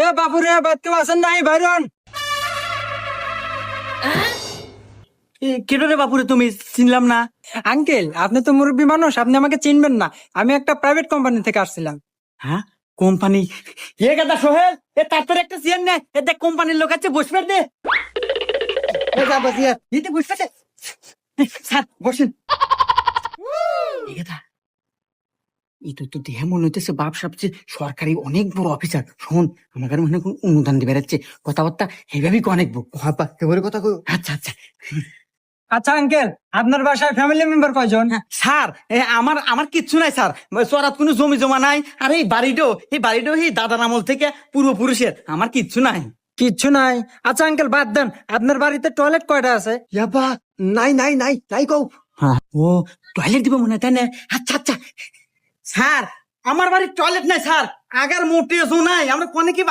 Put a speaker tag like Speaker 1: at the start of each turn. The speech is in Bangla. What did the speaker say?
Speaker 1: এ বাপুরে বাদ কেউ আছেন নাই বাইরন?
Speaker 2: কেন রে বাপুরে, তুমি চিনলাম না।
Speaker 1: আঙ্কেল, আপনি তো মুরব্বী মানুষ, আপনি আমাকে চিনবেন না। আমি একটা প্রাইভেট কোম্পানি থেকে আসছিলাম।
Speaker 2: হ্যাঁ, কোম্পানি? এ গাদা সোহেল, এ তারপরে একটা চেয়ার নে, এ দেখ কোম্পানির লোক আছে, বসবে দে।
Speaker 1: এ যা বসিয়া
Speaker 2: দিতে বসবে দে। স্যার বসেন। এ গাদা, এই তো দেহে মনে হইতেছে বাপ সবচেয়ে সরকারি অনেক বড় অফিসার। শোন, আমাকে মনে হয় কোন অনুদান দিয়ে বেড়াচ্ছে, কথাবার্তা এইভাবেই অনেক
Speaker 1: হাপা এবারে কথা কই।
Speaker 2: আচ্ছা আচ্ছা।
Speaker 1: আচ্ছা আঙ্কেল, আপনার বাসায় ফ্যামিলি মেম্বার কয়জন?
Speaker 2: স্যার, আমার আমার কিচ্ছু নাই স্যার। চরাত কোনো জমি জমা নাই। আর এই বাড়িটাও এই দাদার আমল থেকে পূর্বপুরুষের। আমার কিচ্ছু নাই।
Speaker 1: কিচ্ছু নাই? আচ্ছা আঙ্কেল, বাদ দেন, আপনার বাড়িতে টয়লেট কয়টা আছে?
Speaker 3: ইয়াবা, নাই নাই নাই নাই কও।
Speaker 2: ও, টয়লেট দিব মনে হয়, তাই না? আচ্ছা আচ্ছা। স্যার, আমার বাড়ির টয়লেট নাই স্যার। আগার মোটেও নাই, আমরা কোনে কি